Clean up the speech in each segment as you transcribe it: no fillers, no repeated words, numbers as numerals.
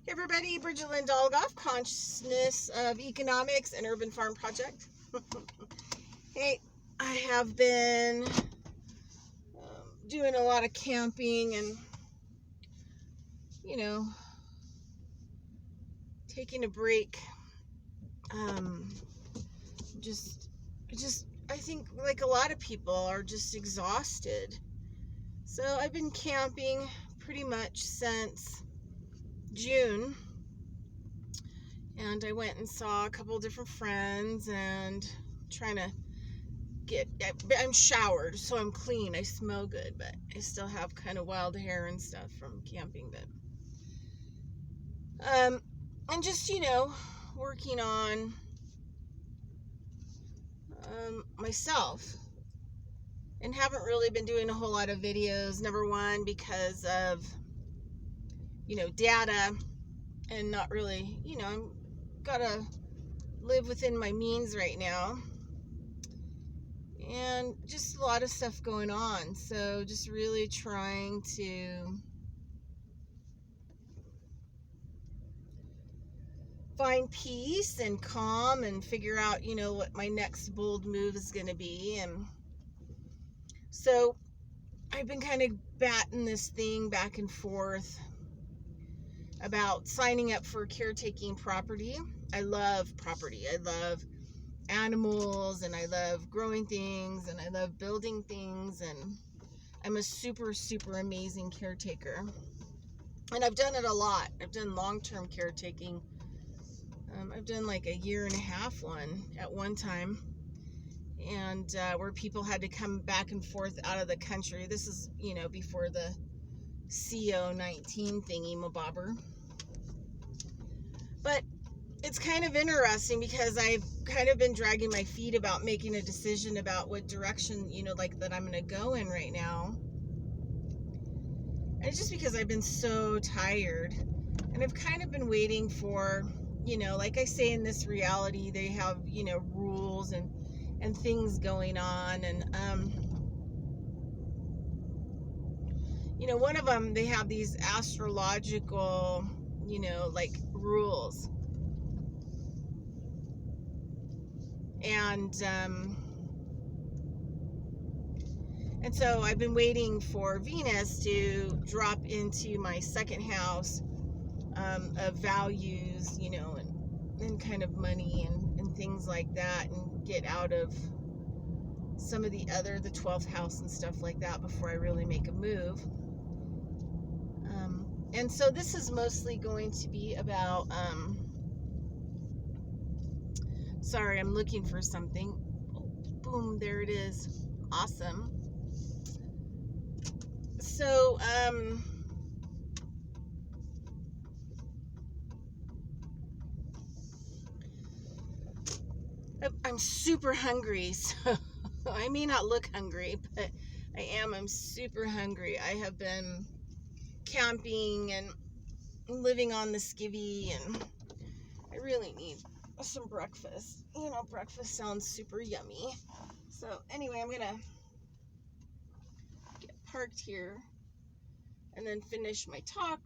Hey everybody, Bridgette Dolgoff, Consciousness of Economics and Urban Farm Project. Hey, I have been doing a lot of camping and, taking a break. I think like a lot of people are just exhausted. So I've been camping pretty much since June. And I went and saw a couple different friends and trying to I'm showered, so I'm clean. I smell good, but I still have kind of wild hair and stuff from camping. But and just working on myself, and haven't really been doing a whole lot of videos. Number one, because of data, and not really I'm gotta live within my means right now. And just a lot of stuff going on. So just really trying to find peace and calm and figure out, what my next bold move is going to be. And so I've been kind of batting this thing back and forth about signing up for caretaking property. I love property. I love animals, and I love growing things, and I love building things, and I'm a super, super amazing caretaker. And I've done it a lot. I've done long-term caretaking. I've done like a 1.5 year one at one time, and where people had to come back and forth out of the country. This is, before the CO-19 thingy mabobber. But it's kind of interesting because I've kind of been dragging my feet about making a decision about what direction, that I'm going to go in right now. And it's just because I've been so tired, and I've kind of been waiting for, like I say, in this reality, they have, rules and things going on. And, one of them, they have these astrological, like rules. And so I've been waiting for Venus to drop into my second house of values, and kind of money and things like that, and get out of some of the 12th house and stuff like that before I really make a move. And so this is mostly going to be about, sorry, I'm looking for something. Oh, boom, there it is. Awesome. So, I'm super hungry, so I may not look hungry, but I am. I'm super hungry. I have been camping and living on the skivvy, and I really need some breakfast. Breakfast sounds super yummy. So anyway, I'm gonna get parked here and then finish my talk,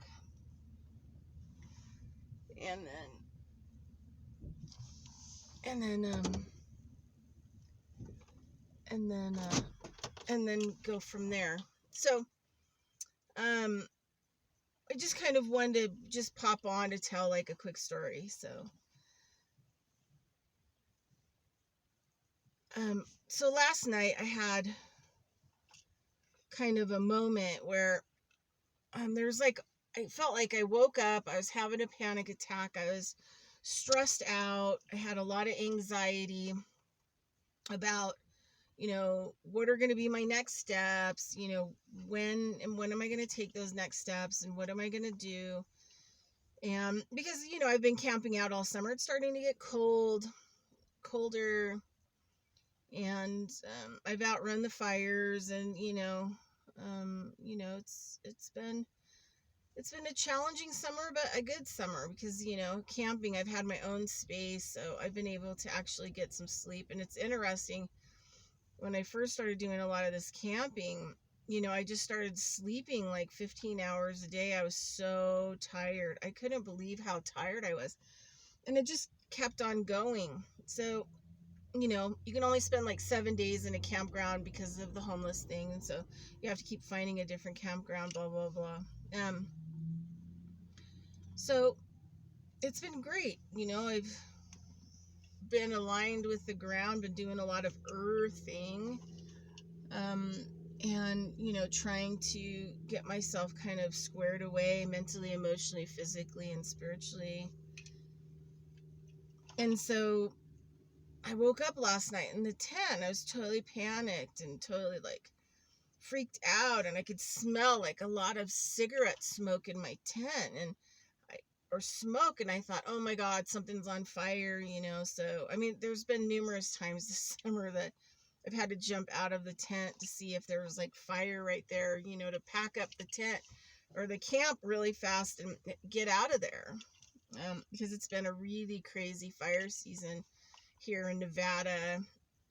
and then go from there. So I just kind of wanted to just pop on to tell like a quick story. So last night I had kind of a moment where there's like, I felt like I woke up, I was having a panic attack, I was stressed out, I had a lot of anxiety about, what are going to be my next steps, when am I going to take those next steps, and what am I going to do? And because, I've been camping out all summer, it's starting to get colder, and I've outrun the fires, and it's been a challenging summer, but a good summer, because camping, I've had my own space, so I've been able to actually get some sleep. And it's interesting, when I first started doing a lot of this camping, I just started sleeping like 15 hours a day. I was so tired. I couldn't believe how tired I was. And it just kept on going. So, you can only spend like 7 days in a campground because of the homeless thing. And so you have to keep finding a different campground, blah, blah, blah. So it's been great. I've been aligned with the ground, been doing a lot of earthing. And trying to get myself kind of squared away mentally, emotionally, physically, and spiritually. And so I woke up last night in the tent. I was totally panicked and totally like freaked out, and I could smell like a lot of cigarette smoke in my tent or smoke, and I thought, oh my God, something's on fire. So I mean, there's been numerous times this summer that I've had to jump out of the tent to see if there was like fire right there, to pack up the tent or the camp really fast and get out of there. Because it's been a really crazy fire season here in Nevada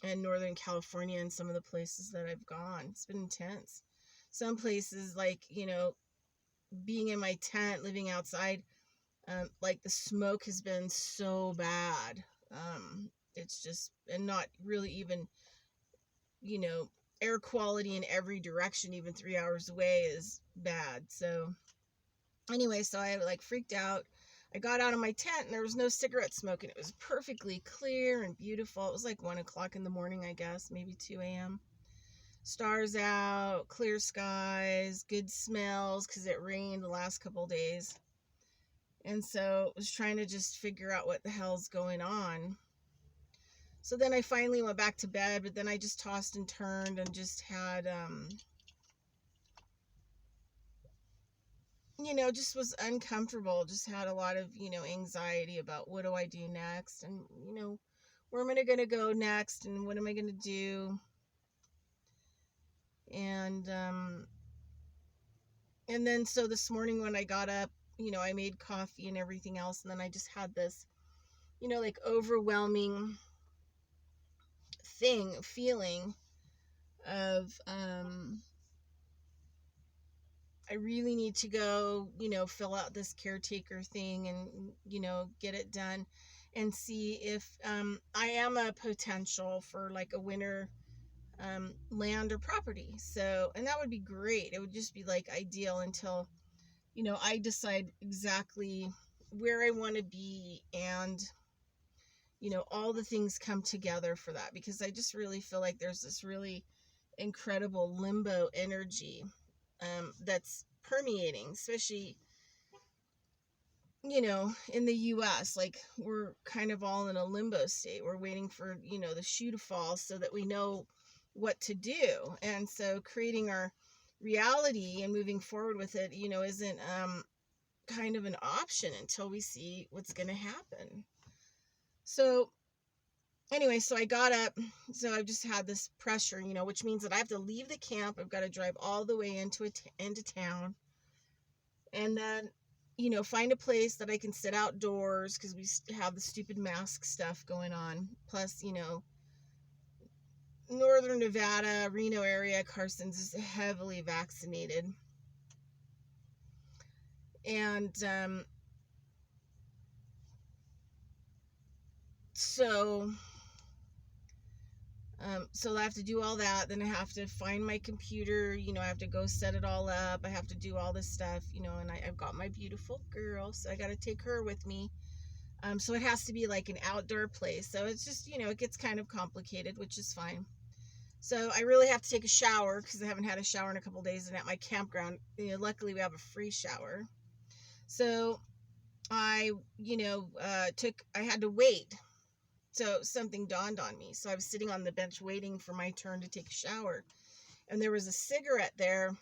and Northern California and some of the places that I've gone. It's been intense. Some places like, being in my tent, living outside, like the smoke has been so bad. It's just, and not really even, air quality in every direction, even 3 hours away, is bad. So anyway, so I like freaked out. I got out of my tent and there was no cigarette smoke, and it was perfectly clear and beautiful. It was like 1 o'clock in the morning, I guess, maybe 2 a.m. Stars out, clear skies, good smells because it rained the last couple days. And so I was trying to just figure out what the hell's going on. So then I finally went back to bed, but then I just tossed and turned and just had, just was uncomfortable. Just had a lot of, anxiety about what do I do next, and, where am I going to go next, and what am I going to do? And then so this morning when I got up, I made coffee and everything else, and then I just had this, like overwhelming feeling of, I really need to go, fill out this caretaker thing and, get it done and see if I am a potential for like a winter land or property. So, and that would be great. It would just be like ideal until, I decide exactly where I want to be, and, all the things come together for that, because I just really feel like there's this really incredible limbo energy that's permeating, especially, in the US. Like, we're kind of all in a limbo state. We're waiting for, the shoe to fall so that we know what to do. And so creating our reality and moving forward with it, isn't kind of an option until we see what's going to happen. So anyway, so I got up. So I've just had this pressure, which means that I have to leave the camp. I've got to drive all the way into town, and then, find a place that I can sit outdoors, because we have the stupid mask stuff going on. Plus, Northern Nevada, Reno area, Carson's is heavily vaccinated. And so I have to do all that. Then I have to find my computer, I have to go set it all up. I have to do all this stuff, and I've got my beautiful girl, so I got to take her with me. So it has to be like an outdoor place. So it's just, it gets kind of complicated, which is fine. So I really have to take a shower, because I haven't had a shower in a couple days, and at my campground, luckily we have a free shower. So I, I had to wait. So something dawned on me. So I was sitting on the bench waiting for my turn to take a shower, and there was a cigarette there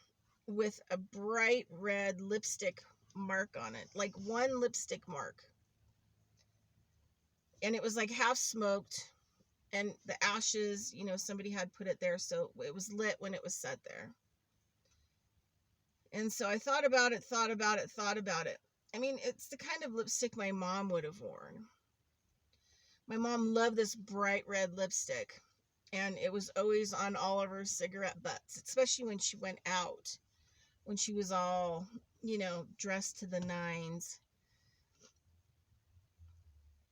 with a bright red lipstick mark on it, like one lipstick mark. And it was like half smoked, and the ashes, somebody had put it there, so it was lit when it was set there. And so I thought about it. I mean, it's the kind of lipstick my mom would have worn. My mom loved this bright red lipstick. And it was always on all of her cigarette butts, especially when she went out, when she was all, dressed to the nines.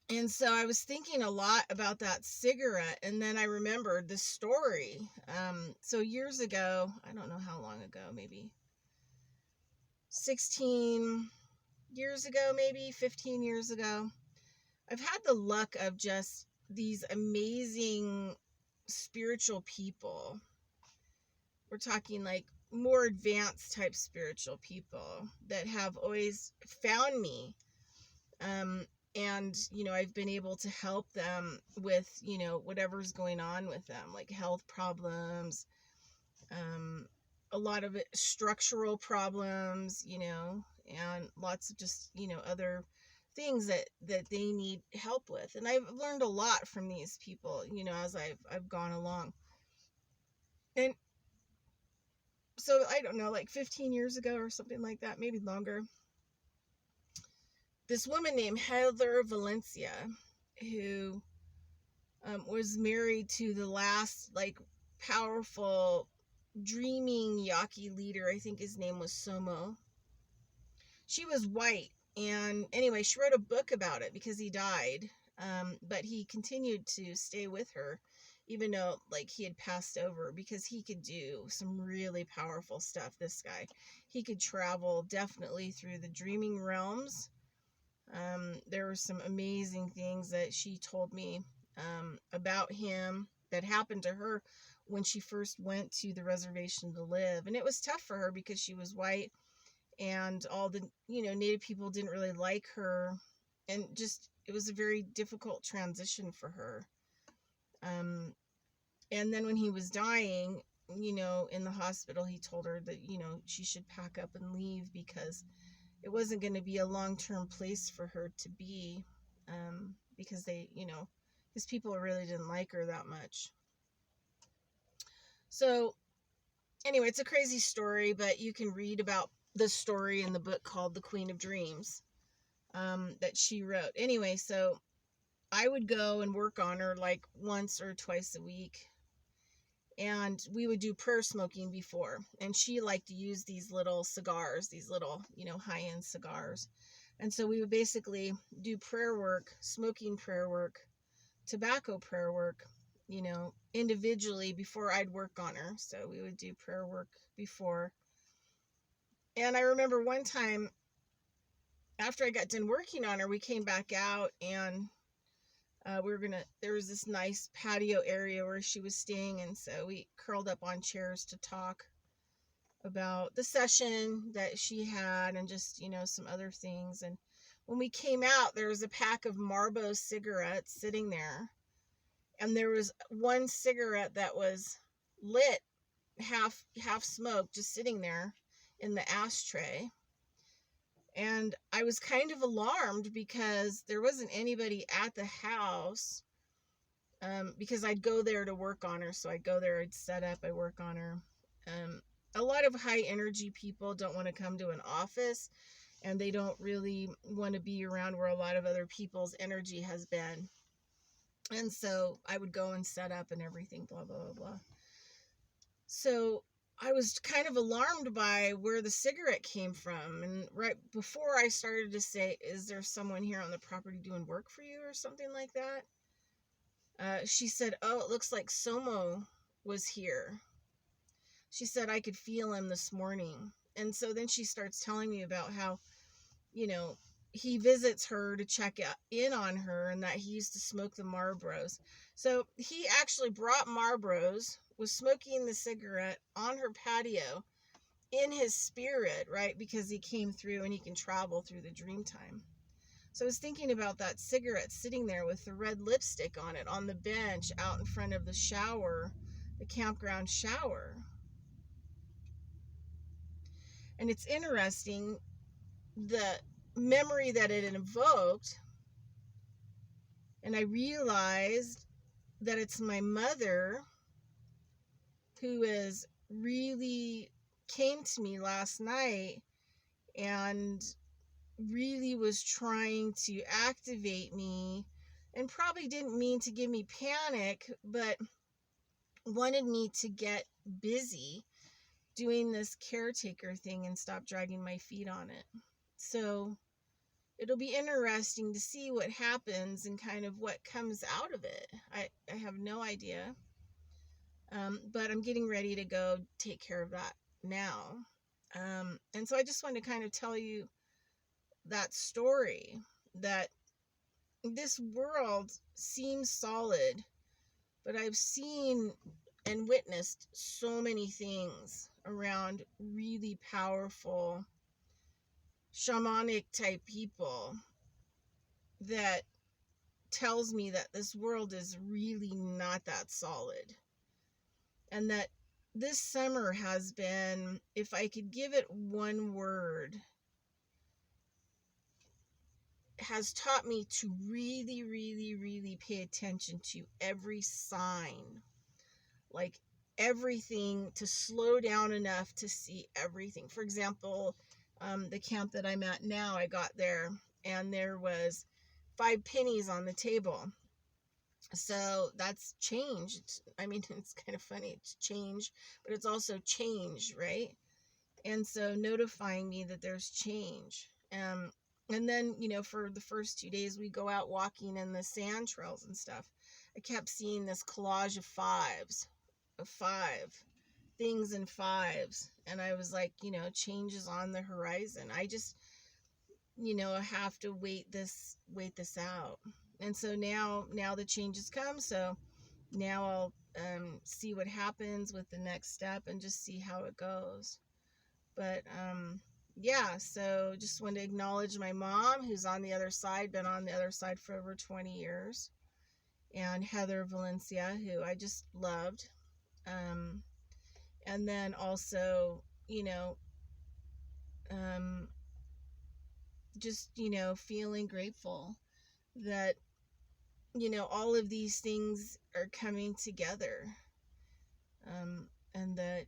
And so I was thinking a lot about that cigarette, and then I remembered this story. So years ago, I don't know how long ago, maybe 16 years ago, maybe 15 years ago, I've had the luck of just these amazing spiritual people. We're talking like more advanced type spiritual people that have always found me. And, I've been able to help them with, whatever's going on with them, like health problems, a lot of it structural problems, and lots of just, other things that they need help with. And I've learned a lot from these people, as I've gone along. And so I don't know, like 15 years ago or something like that, maybe longer, this woman named Heather Valencia, who was married to the last like powerful dreaming Yaqui leader. I think his name was Somo. She was white, and anyway, she wrote a book about it because he died, but he continued to stay with her even though like he had passed over, because he could do some really powerful stuff. This guy, he could travel definitely through the dreaming realms. There were some amazing things that she told me about him that happened to her when she first went to the reservation to live. And it was tough for her because she was white, and all the, Native people didn't really like her. And just, it was a very difficult transition for her. And then when he was dying, in the hospital, he told her that, she should pack up and leave because it wasn't going to be a long-term place for her to be, because they, his people really didn't like her that much. So anyway, it's a crazy story, but you can read about the story in the book called The Queen of Dreams, that she wrote. Anyway, so I would go and work on her like once or twice a week. And we would do prayer smoking before. And she liked to use these little cigars, these little, high-end cigars. And so we would basically do prayer work, smoking prayer work, tobacco prayer work, individually before I'd work on her. So we would do prayer work before. And I remember one time after I got done working on her, we came back out, and there was this nice patio area where she was staying, and so we curled up on chairs to talk about the session that she had and just, some other things. And when we came out, there was a pack of Marlboro cigarettes sitting there, and there was one cigarette that was lit, half smoked, just sitting there in the ashtray. And I was kind of alarmed because there wasn't anybody at the house, because I'd go there to work on her. So I'd go there, I'd set up, I'd work on her. A lot of high energy people don't want to come to an office, and they don't really want to be around where a lot of other people's energy has been. And so I would go and set up and everything, blah, blah, blah, blah. So I was kind of alarmed by where the cigarette came from. And right before I started to say, is there someone here on the property doing work for you or something like that? She said, oh, it looks like Somo was here. She said, I could feel him this morning. And so then she starts telling me about how, he visits her to check in on her, and that he used to smoke the Marlboros. So he actually brought Marlboros, was smoking the cigarette on her patio in his spirit, right? Because he came through and he can travel through the dream time. So I was thinking about that cigarette sitting there with the red lipstick on it on the bench out in front of the shower, the campground shower. And it's interesting, the memory that it invoked, and I realized that it's my mother who really came to me last night and really was trying to activate me, and probably didn't mean to give me panic, but wanted me to get busy doing this caretaker thing and stop dragging my feet on it. So it'll be interesting to see what happens and kind of what comes out of it. I have no idea. But I'm getting ready to go take care of that now. And so I just wanted to kind of tell you that story, that this world seems solid, but I've seen and witnessed so many things around really powerful shamanic type people that tells me that this world is really not that solid. And that this summer has been, if I could give it one word, has taught me to really, really, really pay attention to every sign. Like everything, to slow down enough to see everything. For example, the camp that I'm at now, I got there and there was 5 pennies on the table. So that's change. I mean, it's kind of funny. It's change, but it's also change, right? And so notifying me that there's change. And then, you know, for the first 2 days, we go out walking in the sand trails and stuff. I kept seeing this collage of 5s, of 5 things in 5s. And I was like, you know, change is on the horizon. I just, you know, have to wait this out. And so now the changes come. So now I'll see what happens with the next step and just see how it goes. But yeah, so just want to acknowledge my mom, who's on the other side, been on the other side for over 20 years, and Heather Valencia, who I just loved. And then also, you know, just, you know, feeling grateful that, you know, all of these things are coming together, and that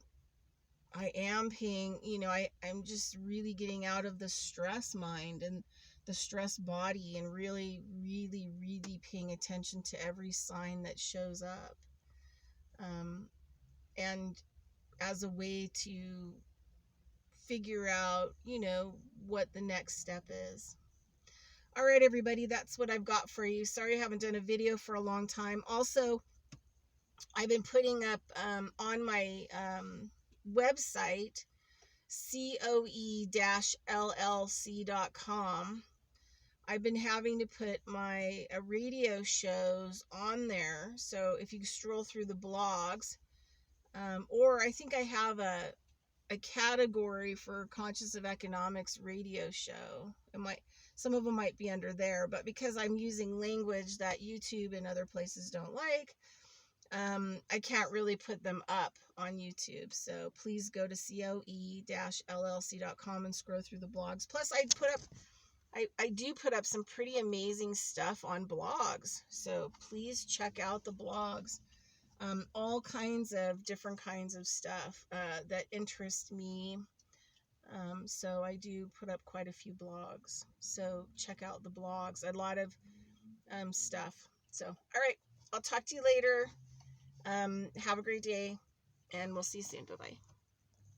I am paying, you know, I'm just really getting out of the stress mind and the stress body, and really, really, really paying attention to every sign that shows up. And as a way to figure out, you know, what the next step is. All right, everybody, that's what I've got for you. Sorry I haven't done a video for a long time. Also, I've been putting up on my website, coe-llc.com. I've been having to put my radio shows on there. So if you stroll through the blogs, or I think I have a category for Conscious of Economics radio show. Some of them might be under there, but because I'm using language that YouTube and other places don't like, I can't really put them up on YouTube. So please go to coe-llc.com and scroll through the blogs. Plus, I do put up some pretty amazing stuff on blogs. So please check out the blogs. All kinds of different kinds of stuff that interest me. So I do put up quite a few blogs. So check out the blogs. A lot of stuff. So, all right. I'll talk to you later. Have a great day, and we'll see you soon. Bye-bye.